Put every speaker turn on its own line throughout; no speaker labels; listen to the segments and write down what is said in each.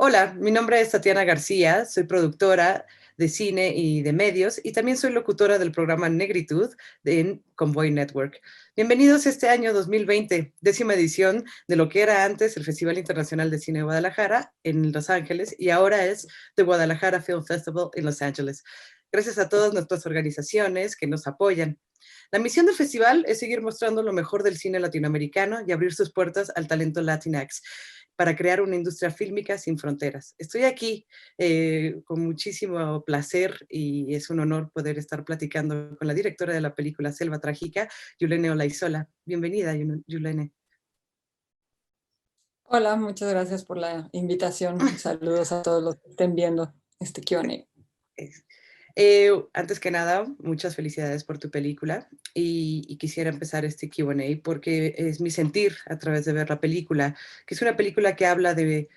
Hola, mi nombre es Tatiana García, soy productora de cine y de medios y también soy locutora del programa Negritud en Convoy Network. Bienvenidos a este año 2020, 10ª edición de lo que era antes el Festival Internacional de Cine de Guadalajara en Los Ángeles y ahora es The Guadalajara Film Festival en Los Ángeles. Gracias a todas nuestras organizaciones que nos apoyan. La misión del festival es seguir mostrando lo mejor del cine latinoamericano y abrir sus puertas al talento Latinx para crear una industria fílmica sin fronteras. Estoy aquí con muchísimo placer y es un honor poder estar platicando con la directora de la película Selva Trágica, Yulene Olaizola. Bienvenida, Yulene.
Hola, muchas gracias por la invitación. Saludos a todos los que estén viendo este Q&A.
Antes que nada, muchas felicidades por tu película y quisiera empezar este Q&A porque es mi sentir a través de ver la película, que es una película que habla de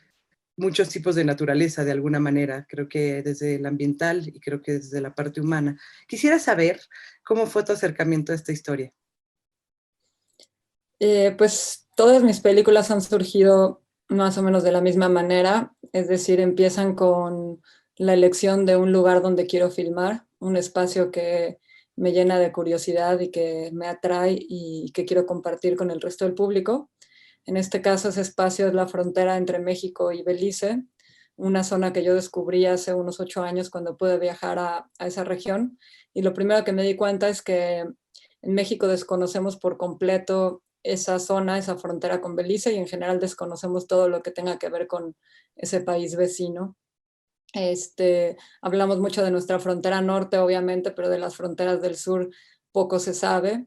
muchos tipos de naturaleza de alguna manera, creo que desde el ambiental y creo que desde la parte humana. Quisiera saber cómo fue tu acercamiento a esta historia.
Pues todas mis películas han surgido más o menos de la misma manera, es decir, empiezan con la elección de un lugar donde quiero filmar, un espacio que me llena de curiosidad y que me atrae y que quiero compartir con el resto del público. En este caso, ese espacio es la frontera entre México y Belice, una zona que yo descubrí hace unos 8 años cuando pude viajar a esa región. Y lo primero que me di cuenta es que en México desconocemos por completo esa zona, esa frontera con Belice, y en general desconocemos todo lo que tenga que ver con ese país vecino. Hablamos mucho de nuestra frontera norte, obviamente, pero de las fronteras del sur poco se sabe.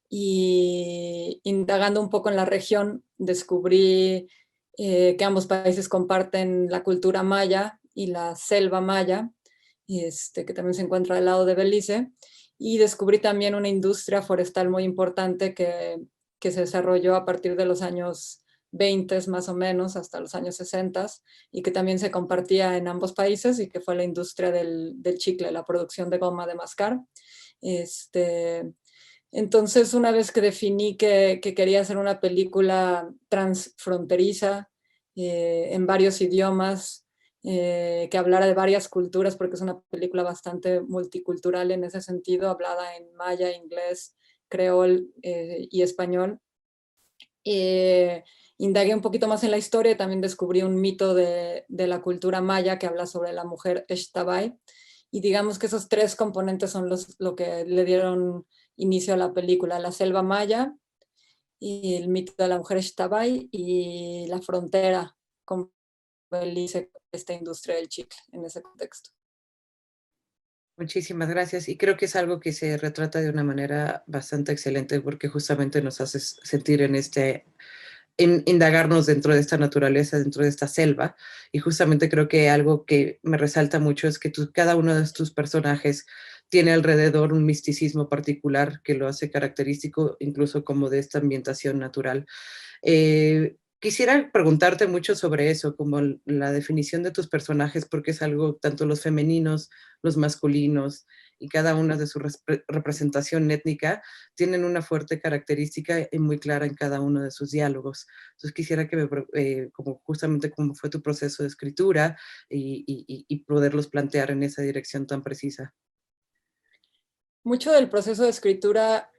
Y indagando un poco en la región, descubrí que ambos países comparten la cultura maya y la selva maya, que también se encuentra al lado de Belice, y descubrí también una industria forestal muy importante que se desarrolló a partir de los años 20 más o menos hasta los años 60 y que también se compartía en ambos países y que fue la industria del chicle, la producción de goma de mascar. Entonces, una vez que definí que quería hacer una película transfronteriza en varios idiomas, que hablara de varias culturas, porque es una película bastante multicultural en ese sentido, hablada en maya, inglés, creol y español. Indagué un poquito más en la historia y también descubrí un mito de la cultura maya que habla sobre la mujer Xtabay. Y digamos que esos tres componentes son lo que le dieron inicio a la película: la selva maya, y el mito de la mujer Xtabay, y la frontera con Belice, esta industria del chicle en ese contexto.
Muchísimas gracias. Y creo que es algo que se retrata de una manera bastante excelente porque justamente nos hace sentir en indagarnos dentro de esta naturaleza, dentro de esta selva. Y justamente creo que algo que me resalta mucho es que cada uno de tus personajes tiene alrededor un misticismo particular que lo hace característico, incluso como de esta ambientación natural. Quisiera preguntarte mucho sobre eso, como la definición de tus personajes, porque es algo, tanto los femeninos, los masculinos, y cada una de su representación étnica, tienen una fuerte característica y muy clara en cada uno de sus diálogos. Entonces quisiera que como justamente cómo fue tu proceso de escritura y poderlos plantear en esa dirección tan precisa.
Mucho del proceso de escritura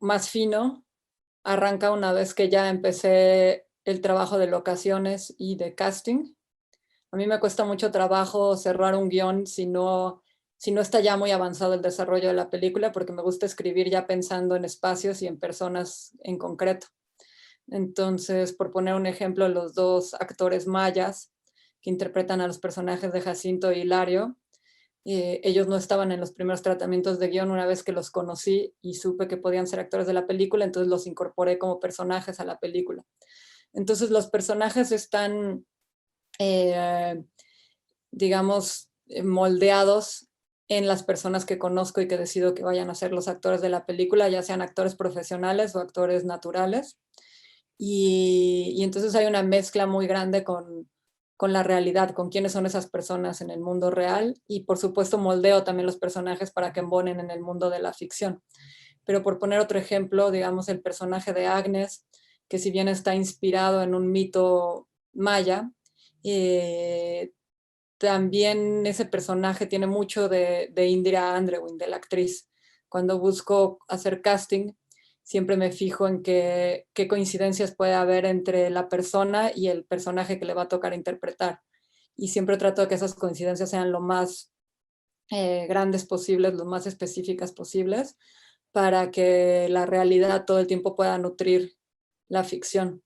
más fino arranca una vez que ya empecé el trabajo de locaciones y de casting. A mí me cuesta mucho trabajo cerrar un guión si no está ya muy avanzado el desarrollo de la película, porque me gusta escribir ya pensando en espacios y en personas en concreto. Entonces, por poner un ejemplo, los dos actores mayas que interpretan a los personajes de Jacinto y Hilario, ellos no estaban en los primeros tratamientos de guión. Una vez que los conocí y supe que podían ser actores de la película, entonces los incorporé como personajes a la película. Entonces los personajes están, eh, digamos, moldeados en las personas que conozco y que decido que vayan a ser los actores de la película, ya sean actores profesionales o actores naturales. Y entonces hay una mezcla muy grande con la realidad, con quiénes son esas personas en el mundo real, y por supuesto moldeo también los personajes para que embonen en el mundo de la ficción. Pero por poner otro ejemplo, digamos el personaje de Agnes, que si bien está inspirado en un mito maya, También ese personaje tiene mucho de Indira Andrewin, de la actriz. Cuando busco hacer casting, siempre me fijo en qué coincidencias puede haber entre la persona y el personaje que le va a tocar interpretar. Y siempre trato de que esas coincidencias sean lo más grandes posibles, lo más específicas posibles, para que la realidad todo el tiempo pueda nutrir la ficción.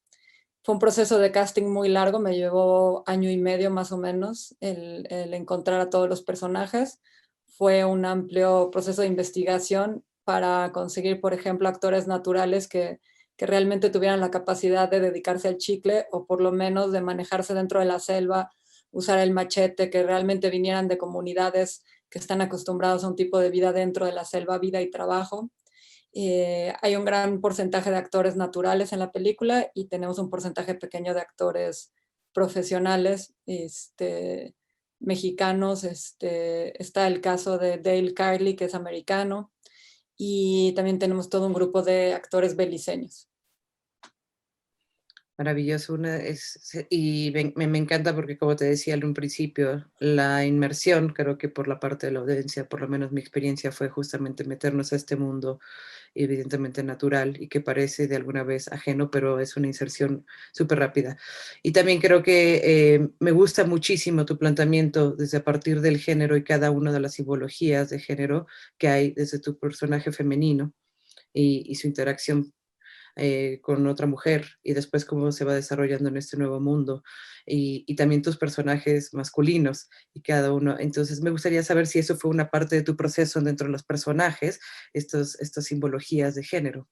Fue un proceso de casting muy largo, me llevó 1 año y medio más o menos el encontrar a todos los personajes. Fue un amplio proceso de investigación para conseguir, por ejemplo, actores naturales que realmente tuvieran la capacidad de dedicarse al chicle o por lo menos de manejarse dentro de la selva, usar el machete, que realmente vinieran de comunidades que están acostumbrados a un tipo de vida dentro de la selva, vida y trabajo. Hay un gran porcentaje de actores naturales en la película y tenemos un porcentaje pequeño de actores profesionales mexicanos. Está el caso de Dale Carley, que es americano, y también tenemos todo un grupo de actores beliceños.
Maravilloso, y me encanta porque como te decía en un principio, la inmersión, creo que por la parte de la audiencia, por lo menos mi experiencia fue justamente meternos a este mundo evidentemente natural y que parece de alguna vez ajeno, pero es una inserción súper rápida. Y también creo que me gusta muchísimo tu planteamiento desde a partir del género y cada una de las simbologías de género que hay desde tu personaje femenino y su interacción con otra mujer y después cómo se va desarrollando en este nuevo mundo y también tus personajes masculinos y cada uno. Entonces me gustaría saber si eso fue una parte de tu proceso dentro de los personajes, estas simbologías de género.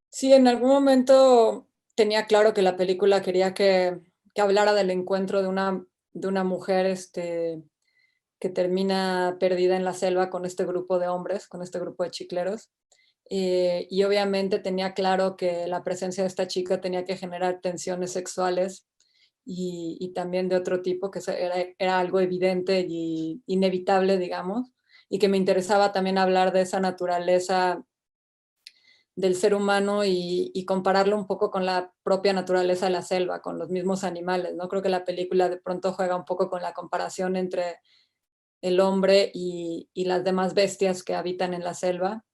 Sí, en algún momento tenía claro que la película quería que hablara del encuentro de una mujer que termina perdida en la selva con este grupo de hombres, con este grupo de chicleros. Y obviamente tenía claro que la presencia de esta chica tenía que generar tensiones sexuales y también de otro tipo, que era algo evidente y inevitable, digamos, y que me interesaba también hablar de esa naturaleza del ser humano y compararlo un poco con la propia naturaleza de la selva, con los mismos animales, ¿no? Creo que la película de pronto juega un poco con la comparación entre el hombre y las demás bestias que habitan en la selva,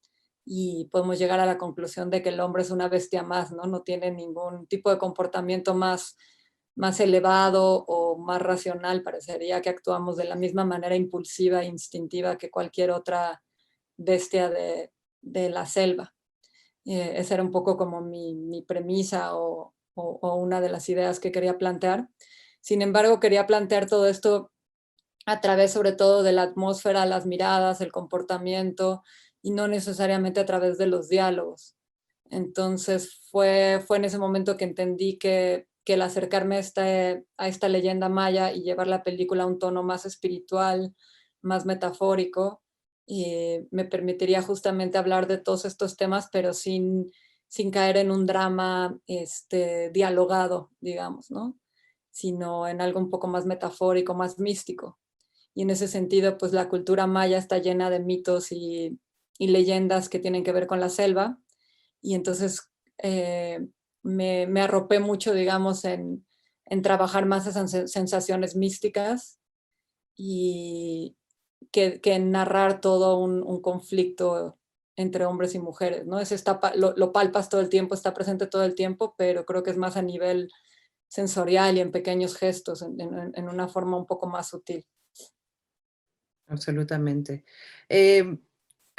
y podemos llegar a la conclusión de que el hombre es una bestia más, ¿no? No tiene ningún tipo de comportamiento más elevado o más racional. Parecería que actuamos de la misma manera impulsiva e instintiva que cualquier otra bestia de la selva. Esa era un poco como mi premisa o una de las ideas que quería plantear. Sin embargo, quería plantear todo esto a través sobre todo de la atmósfera, las miradas, el comportamiento, y no necesariamente a través de los diálogos. Entonces fue en ese momento que entendí que el acercarme a esta leyenda maya y llevar la película a un tono más espiritual, más metafórico, me permitiría justamente hablar de todos estos temas, pero sin caer en un drama dialogado, digamos, ¿no? Sino en algo un poco más metafórico, más místico. Y en ese sentido, pues la cultura maya está llena de mitos y leyendas que tienen que ver con la selva. Y entonces me arropé mucho, digamos, en trabajar más esas sensaciones místicas y que en narrar todo un conflicto entre hombres y mujeres, ¿no? Lo palpas todo el tiempo, está presente todo el tiempo, pero creo que es más a nivel sensorial y en pequeños gestos, en una forma un poco más sutil.
Absolutamente. Em,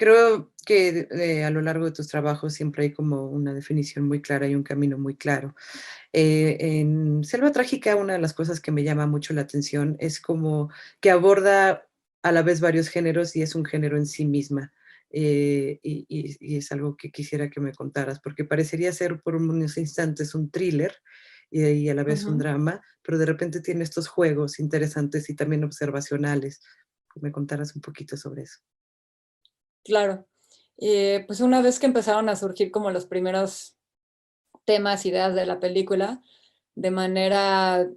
Creo que a lo largo de tus trabajos siempre hay como una definición muy clara y un camino muy claro. En Selva Trágica, una de las cosas que me llama mucho la atención es como que aborda a la vez varios géneros y es un género en sí misma. Y es algo que quisiera que me contaras, porque parecería ser por unos instantes un thriller y a la vez un
Ujú.
drama, pero de repente tiene estos juegos interesantes y también observacionales. Que me contaras un poquito sobre eso.
Claro. Pues una vez que empezaron a surgir como los primeros temas, ideas de la película, de manera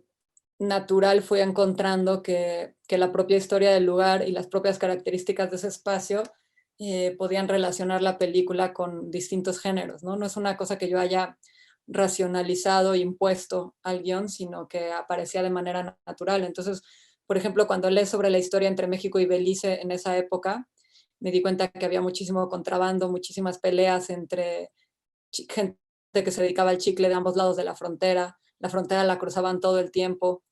natural fui encontrando que la propia historia del lugar y las propias características de ese espacio podían relacionar la película con distintos géneros, ¿no? No es una cosa que yo haya racionalizado, impuesto al guión, sino que aparecía de manera natural. Entonces, por ejemplo, cuando lees sobre la historia entre México y Belice en esa época, me di cuenta que había muchísimo contrabando, muchísimas peleas entre gente que se dedicaba al chicle de ambos lados de la frontera la cruzaban todo el tiempo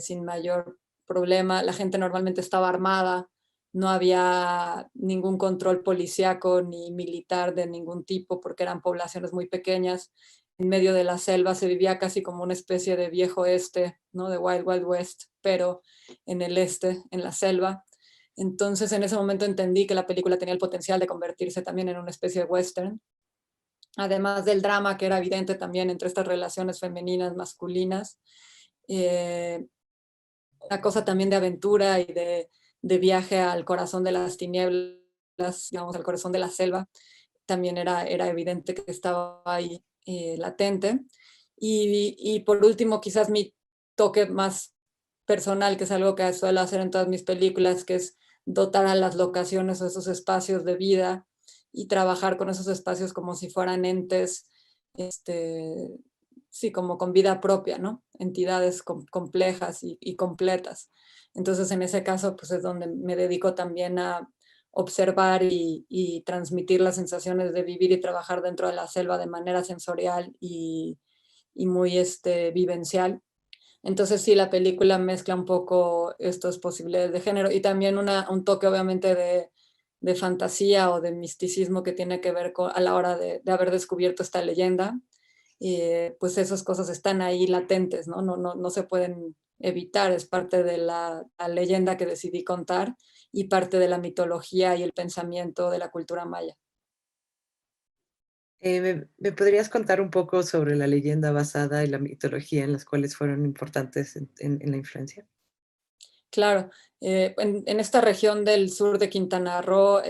sin mayor problema, la gente normalmente estaba armada, no había ningún control policíaco ni militar de ningún tipo porque eran poblaciones muy pequeñas. En medio de la selva se vivía casi como una especie de viejo este, ¿no? De Wild Wild West, pero en el este, en la selva. Entonces en ese momento entendí que la película tenía el potencial de convertirse también en una especie de western, además del drama que era evidente también entre estas relaciones femeninas, masculinas. Eh, una cosa también de aventura y de viaje al corazón de las tinieblas, digamos, al corazón de la selva, también era evidente que estaba ahí latente. Y por último, quizás mi toque más personal, que es algo que suelo hacer en todas mis películas, que es dotar a las locaciones o esos espacios de vida y trabajar con esos espacios como si fueran entes, sí, como con vida propia, ¿no? Entidades complejas y completas. Entonces, en ese caso, pues es donde me dedico también a observar y transmitir las sensaciones de vivir y trabajar dentro de la selva de manera sensorial y muy vivencial. Entonces sí, la película mezcla un poco estas posibilidades de género y también un toque obviamente de fantasía o de misticismo que tiene que ver a la hora de haber descubierto esta leyenda. Pues esas cosas están ahí latentes, ¿no? No se pueden evitar, es parte de la leyenda que decidí contar y parte de la mitología y el pensamiento de la cultura maya.
¿Me podrías contar un poco sobre la leyenda basada y la mitología en las cuales fueron importantes en la influencia?
Claro, en esta región del sur de Quintana Roo,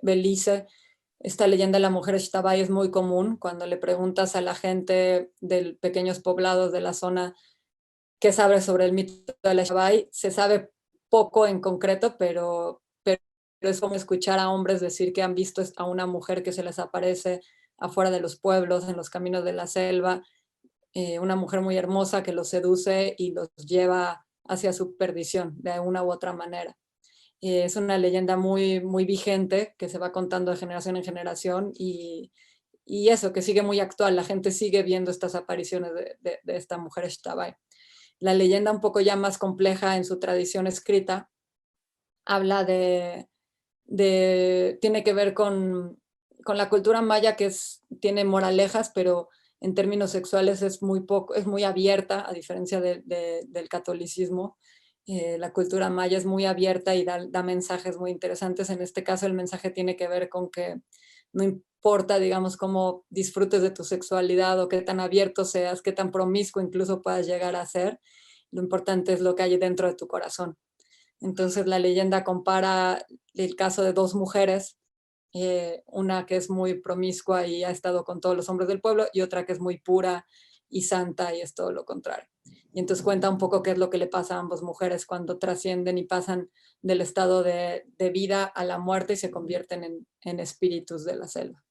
Belice, esta leyenda de la mujer Xtabay es muy común. Cuando le preguntas a la gente de pequeños poblados de la zona qué sabe sobre el mito de la Xtabay, se sabe poco en concreto, pero es como escuchar a hombres decir que han visto a una mujer que se les aparece afuera de los pueblos, en los caminos de la selva, una mujer muy hermosa que los seduce y los lleva hacia su perdición de una u otra manera. Es una leyenda muy, muy vigente que se va contando de generación en generación y eso, que sigue muy actual. La gente sigue viendo estas apariciones de esta mujer Xtabay. La leyenda un poco ya más compleja en su tradición escrita habla tiene que ver con la cultura maya que tiene moralejas, pero en términos sexuales es muy poco, es muy abierta, a diferencia del catolicismo. La cultura maya es muy abierta y da mensajes muy interesantes. En este caso, el mensaje tiene que ver con que no importa, digamos, cómo disfrutes de tu sexualidad o qué tan abierto seas, qué tan promiscuo incluso puedas llegar a ser, lo importante es lo que hay dentro de tu corazón. Entonces la leyenda compara el caso de dos mujeres, una que es muy promiscua y ha estado con todos los hombres del pueblo y otra que es muy pura y santa y es todo lo contrario. Y entonces cuenta un poco qué es lo que le pasa a ambas mujeres cuando trascienden y pasan del estado de vida a la muerte y se convierten en espíritus de la selva.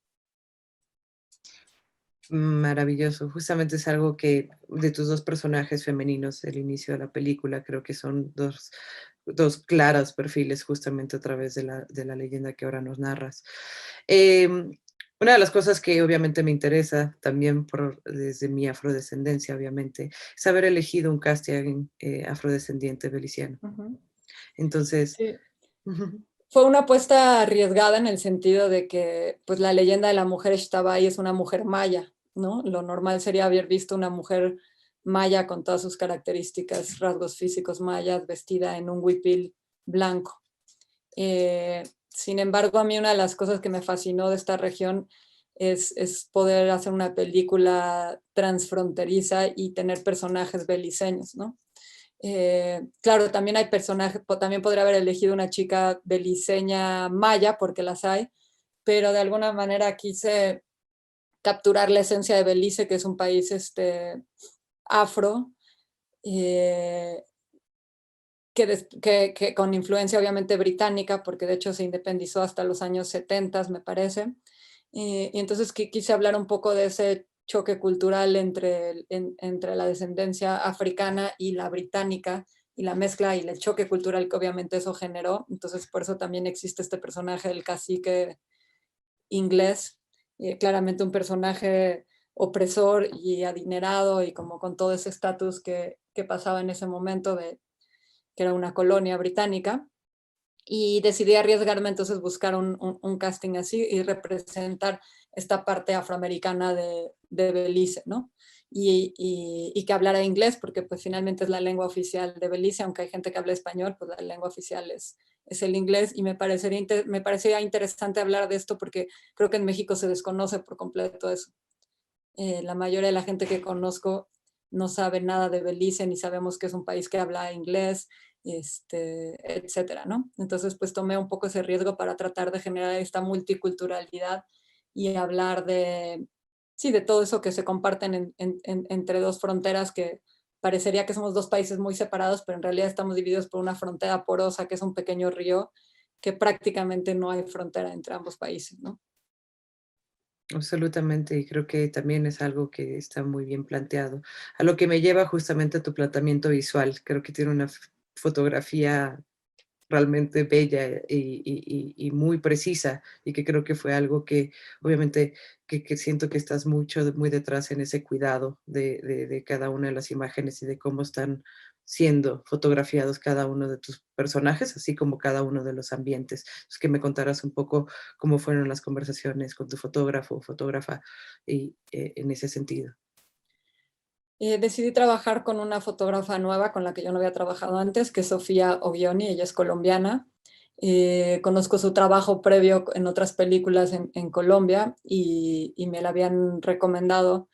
Maravilloso. Justamente es algo que de tus 2 personajes femeninos, el inicio de la película, creo que son dos claros perfiles justamente a través de la leyenda que ahora nos narras. Em, una de las cosas que obviamente me interesa también desde mi afrodescendencia, obviamente, es haber elegido un casting, afrodescendiente beliciano.
Ujú.
Entonces
Sí.
ujú,
Fue una apuesta arriesgada en el sentido de que, pues, la leyenda de la mujer Xtabay es una mujer maya, ¿no? Lo normal sería haber visto una mujer maya con todas sus características, rasgos físicos mayas, vestida en un huipil blanco. Sin embargo, a mí una de las cosas que me fascinó de esta región es poder hacer una película transfronteriza y tener personajes beliceños, ¿no? Claro, también hay personajes, también podría haber elegido una chica beliceña maya, porque las hay, pero de alguna manera quise capturar la esencia de Belice, que es un país afro, eh, que con influencia obviamente británica, porque de hecho se independizó hasta los años 70, me parece. Y entonces quise hablar un poco de ese choque cultural entre la descendencia africana y la británica, y la mezcla y el choque cultural que obviamente eso generó. Entonces por eso también existe este personaje del cacique inglés, claramente un personaje opresor y adinerado y como con todo ese estatus que pasaba en ese momento de que era una colonia británica. Y decidí arriesgarme entonces buscar un casting así y representar esta parte afroamericana de Belice, ¿no? Y que hablara inglés, porque pues finalmente es la lengua oficial de Belice, aunque hay gente que habla español, pues la lengua oficial es el inglés, y me parecía interesante hablar de esto porque creo que en México se desconoce por completo eso. La mayoría de la gente que conozco no sabe nada de Belice, ni sabemos que es un país que habla inglés, etcétera, ¿no? Entonces, pues tomé un poco ese riesgo para tratar de generar esta multiculturalidad y hablar de, sí, de todo eso que se comparten entre dos fronteras que parecería que somos dos países muy separados, pero en realidad estamos divididos por una frontera porosa que es un pequeño río, que prácticamente no hay frontera entre ambos países, ¿no?
Absolutamente, y creo que también es algo que está muy bien planteado. A lo que me lleva justamente a tu planteamiento visual. Creo que tiene una fotografía realmente bella y muy precisa, y que creo que fue algo que obviamente que siento que estás muy detrás en ese cuidado de cada una de las imágenes y de cómo están siendo fotografiados cada uno de tus personajes, así como cada uno de los ambientes. Es que me contaras un poco cómo fueron las conversaciones con tu fotógrafo o fotógrafa y, en ese sentido.
Decidí trabajar con una fotógrafa nueva con la que yo no había trabajado antes, que es Sofía Ogioni, ella es colombiana. Conozco su trabajo previo en otras películas en Colombia y me la habían recomendado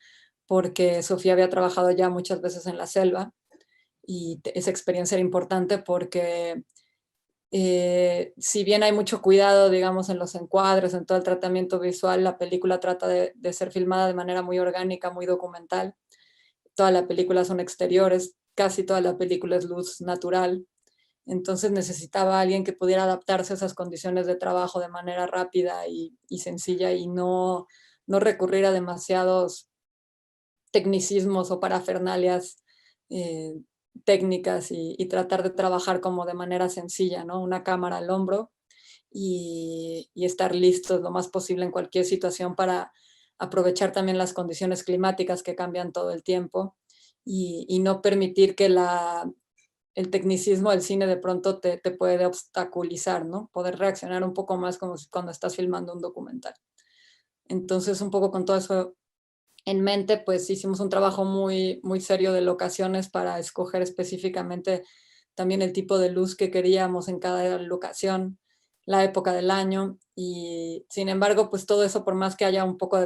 porque Sofía había trabajado ya muchas veces en la selva y esa experiencia era importante porque si bien hay mucho cuidado, digamos, en los encuadres, en todo el tratamiento visual, la película trata de ser filmada de manera muy orgánica, muy documental. Toda la película son exteriores, casi toda la película es luz natural. Entonces necesitaba a alguien que pudiera adaptarse a esas condiciones de trabajo de manera rápida y sencilla y no recurrir a demasiados tecnicismos o parafernalias eh, técnicas y tratar de trabajar como de manera sencilla, ¿no? Una cámara al hombro y estar listos lo más posible en cualquier situación para aprovechar también las condiciones climáticas que cambian todo el tiempo y no permitir que el tecnicismo del cine de pronto te puede obstaculizar, ¿no? Poder reaccionar un poco más como cuando estás filmando un documental. Entonces, un poco con todo eso en mente, pues hicimos un trabajo muy serio de locaciones para escoger específicamente también el tipo de luz que queríamos en cada locación, la época del año y sin embargo, pues todo eso, por más que haya un poco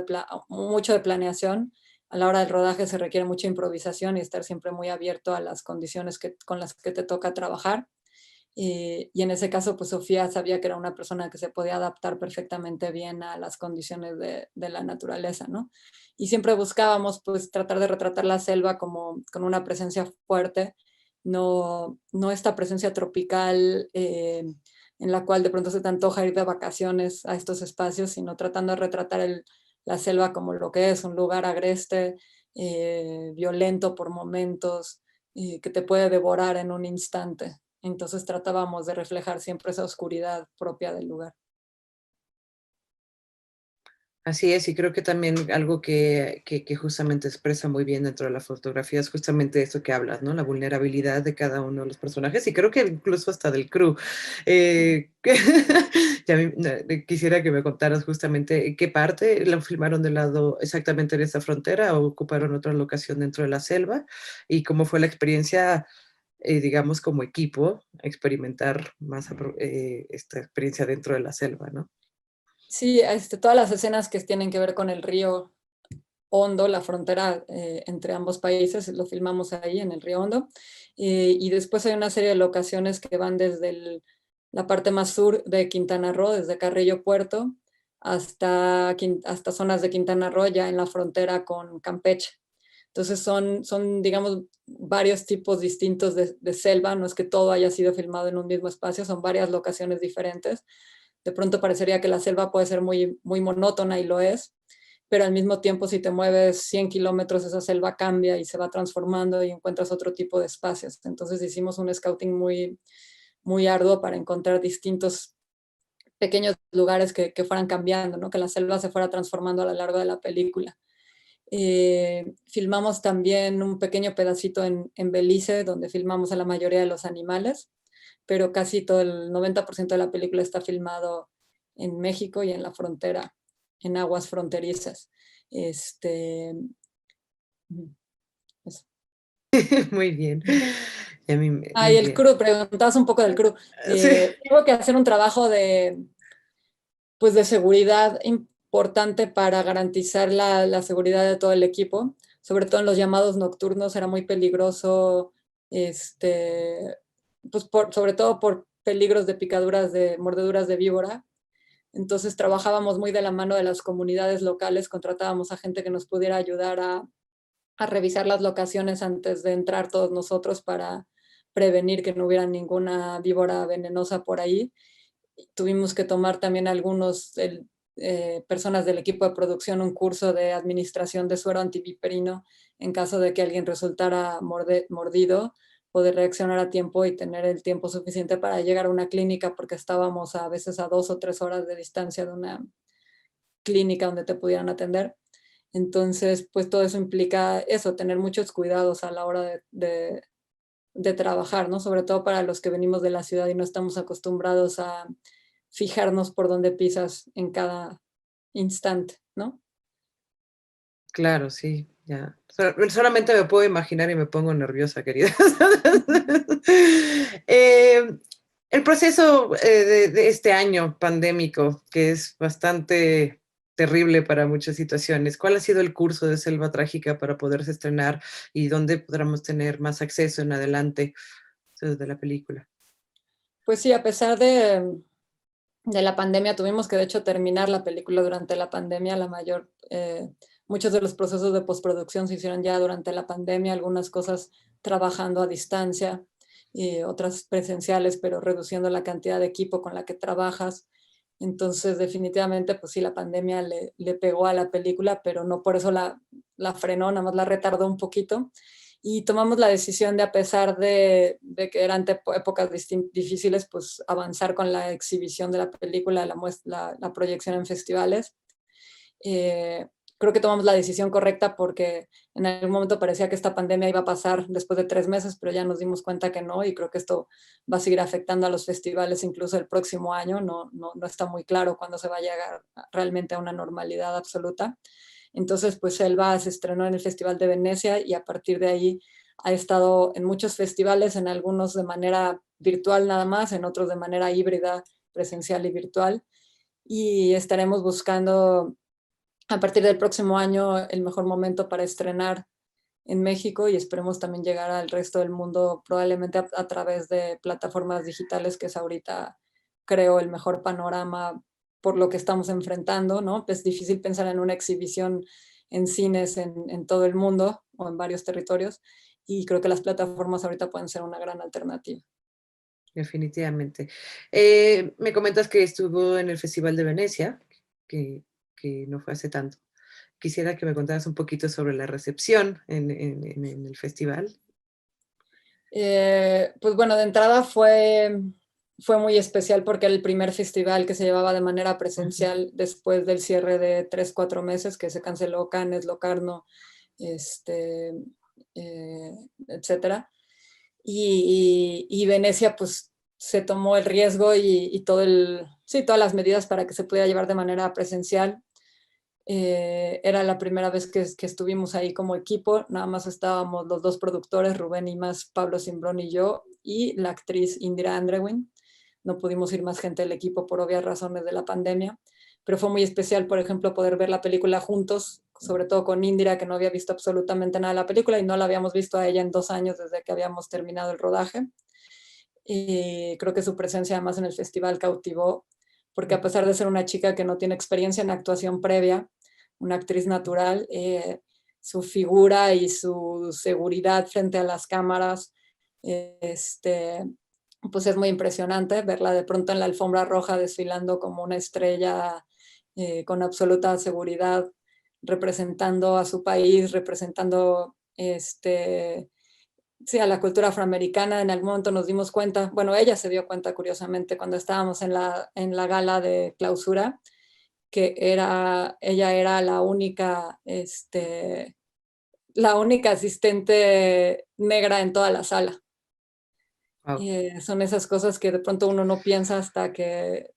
mucho de planeación, a la hora del rodaje se requiere mucha improvisación y estar siempre muy abierto a las condiciones con las que te toca trabajar. Y en ese caso, pues Sofía sabía que era una persona que se podía adaptar perfectamente bien a las condiciones de la naturaleza, ¿no? Y siempre buscábamos, pues, tratar de retratar la selva como con una presencia fuerte, no esta presencia tropical en la cual de pronto se te antoja ir de vacaciones a estos espacios, sino tratando de retratar la selva como lo que es, un lugar agreste, violento por momentos, que te puede devorar en un instante. Entonces tratábamos de reflejar siempre esa oscuridad propia del lugar.
Así es, y creo que también algo que justamente expresa muy bien dentro de la fotografía es justamente eso que hablas, ¿no? La vulnerabilidad de cada uno de los personajes y creo que incluso hasta del crew. Que ya quisiera que me contaras justamente qué parte la filmaron del lado exactamente en esta frontera o ocuparon otra locación dentro de la selva y cómo fue la experiencia, digamos, como equipo, experimentar más esta experiencia dentro de la selva, ¿no?
Sí, todas las escenas que tienen que ver con el río Hondo, la frontera entre ambos países, lo filmamos ahí en el río Hondo. Y después hay una serie de locaciones que van desde la parte más sur de Quintana Roo, desde Carrillo Puerto, hasta zonas de Quintana Roo, ya en la frontera con Campeche. Entonces digamos, varios tipos distintos de selva, no es que todo haya sido filmado en un mismo espacio, son varias locaciones diferentes. De pronto parecería que la selva puede ser muy monótona y lo es, pero al mismo tiempo si te mueves 100 kilómetros esa selva cambia y se va transformando y encuentras otro tipo de espacios. Entonces hicimos un scouting muy, muy arduo para encontrar distintos pequeños lugares que fueran cambiando, ¿no? Que la selva se fuera transformando a lo largo de la película. Filmamos también un pequeño pedacito en Belice, donde filmamos a la mayoría de los animales, pero casi todo el 90% de la película está filmado en México y en la frontera, en aguas fronterizas. Este, eso.
Muy bien. Y a mí,
Y
muy
el
bien.
crew, preguntabas un poco del crew.
Sí,
Tengo que hacer un trabajo pues de seguridad importante para garantizar la seguridad de todo el equipo, sobre todo en los llamados nocturnos era muy peligroso, pues sobre todo por peligros de picaduras, de mordeduras de víbora. Entonces trabajábamos muy de la mano de las comunidades locales, contratábamos a gente que nos pudiera ayudar a revisar las locaciones antes de entrar todos nosotros para prevenir que no hubiera ninguna víbora venenosa por ahí. Tuvimos que tomar también personas del equipo de producción un curso de administración de suero antiviperino en caso de que alguien resultara mordido, poder reaccionar a tiempo y tener el tiempo suficiente para llegar a una clínica, porque estábamos a veces a 2 o 3 horas de distancia de una clínica donde te pudieran atender. Entonces, pues todo eso implica eso, tener muchos cuidados a la hora de trabajar, ¿no? Sobre todo para los que venimos de la ciudad y no estamos acostumbrados a fijarnos por dónde pisas en cada instante, ¿no?
claro, sí, ya. Solamente me puedo imaginar y me pongo nerviosa, querida. Eh, el proceso de este año pandémico, que es bastante terrible para muchas situaciones, ¿cuál ha sido el curso de Selva Trágica para poderse estrenar y dónde podremos tener más acceso en adelante de la película?
Pues sí, a pesar de la pandemia, tuvimos que de hecho terminar la película durante la pandemia, muchos de los procesos de postproducción se hicieron ya durante la pandemia, algunas cosas trabajando a distancia y otras presenciales, pero reduciendo la cantidad de equipo con la que trabajas. Entonces, definitivamente, pues sí, la pandemia le pegó a la película, pero no por eso la frenó, nada más la retardó un poquito. Y tomamos la decisión de, a pesar de que eran épocas difíciles, pues avanzar con la exhibición de la película, la proyección en festivales. Eh, Creo que tomamos la decisión correcta porque en algún momento parecía que esta pandemia iba a pasar después de 3 meses, pero ya nos dimos cuenta que no, y creo que esto va a seguir afectando a los festivales incluso el próximo año. No está muy claro cuándo se va a llegar realmente a una normalidad absoluta. Entonces, pues Selva se estrenó en el Festival de Venecia y a partir de ahí ha estado en muchos festivales, en algunos de manera virtual nada más, en otros de manera híbrida, presencial y virtual. Y estaremos buscando a partir del próximo año el mejor momento para estrenar en México y esperemos también llegar al resto del mundo, probablemente a través de plataformas digitales, que es ahorita, creo, el mejor panorama por lo que estamos enfrentando, ¿no? Es difícil pensar en una exhibición en cines en todo el mundo o en varios territorios, y creo que las plataformas ahorita pueden ser una gran alternativa.
Definitivamente. Me comentas que estuvo en el Festival de Venecia, que, que no fue hace tanto. Quisiera que me contaras un poquito sobre la recepción en el festival.
Pues bueno, de entrada fue muy especial porque era el primer festival que se llevaba de manera
Ujú.
presencial después del cierre de 3, 4 meses que se canceló Cannes, Locarno, este, eh, etcétera. Y Venecia pues se tomó el riesgo y sí, todas las medidas para que se pudiera llevar de manera presencial. Era la primera vez que estuvimos ahí como equipo, nada más estábamos los dos productores, Rubén y más Pablo Simbrón y yo, y la actriz Indira Andrewin. No pudimos ir más gente del equipo por obvias razones de la pandemia, pero fue muy especial, por ejemplo, poder ver la película juntos, sobre todo con Indira, que no había visto absolutamente nada de la película y no la habíamos visto a ella en 2 años desde que habíamos terminado el rodaje. Y creo que su presencia además en el festival cautivó, porque a pesar de ser una chica que no tiene experiencia en actuación previa, una actriz natural, su figura y su seguridad frente a las cámaras, este, pues es muy impresionante verla de pronto en la alfombra roja desfilando como una estrella con absoluta seguridad, representando a su país, representando sí, a la cultura afroamericana. En algún momento nos dimos cuenta, bueno, ella se dio cuenta curiosamente cuando estábamos en la gala de clausura, que ella era la única asistente negra en toda la sala.
Wow,
Son esas cosas que de pronto uno no piensa hasta que,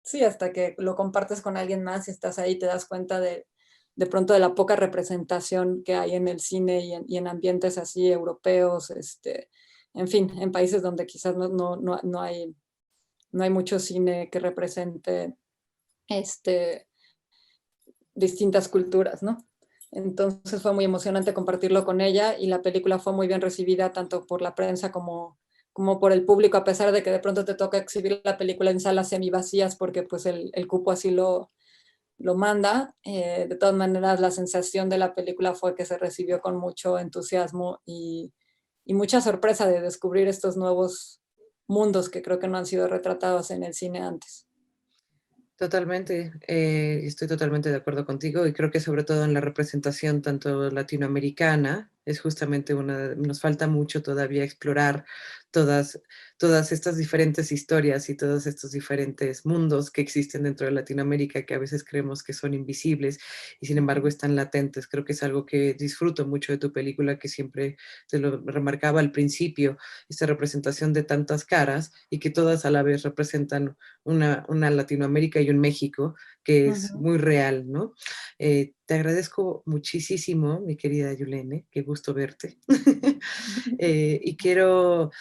sí, hasta que lo compartes con alguien más y estás ahí, te das cuenta de pronto de la poca representación que hay en el cine y en ambientes así europeos, en fin, en países donde quizás no hay mucho cine que represente este, distintas culturas, ¿no? Entonces fue muy emocionante compartirlo con ella y la película fue muy bien recibida tanto por la prensa como por el público, a pesar de que de pronto te toca exhibir la película en salas semivacías porque pues el cupo así lo manda. De todas maneras, la sensación de la película fue que se recibió con mucho entusiasmo y mucha sorpresa de descubrir estos nuevos mundos que creo que no han sido retratados en el cine antes.
totalmente, estoy totalmente de acuerdo contigo y creo que sobre todo en la representación tanto latinoamericana es justamente nos falta mucho todavía explorar todas, todas estas diferentes historias y todos estos diferentes mundos que existen dentro de Latinoamérica que a veces creemos que son invisibles y sin embargo están latentes. Creo que es algo que disfruto mucho de tu película, que siempre te lo remarcaba al principio, esta representación de tantas caras y que todas a la vez representan una Latinoamérica y un México que es
Ujú.
muy real, ¿no? Te agradezco muchísimo, mi querida Yulene, qué gusto verte. Y quiero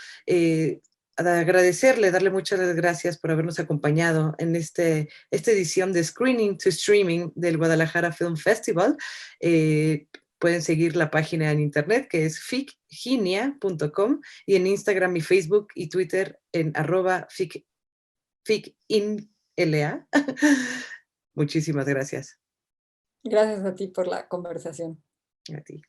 agradecerle, darle muchas gracias por habernos acompañado en esta edición de Screening to Streaming del Guadalajara Film Festival. Pueden seguir la página en internet que es ficginia.com y en Instagram y Facebook y Twitter en @ficinla. Muchísimas gracias
Gracias a ti por la conversación.
a ti.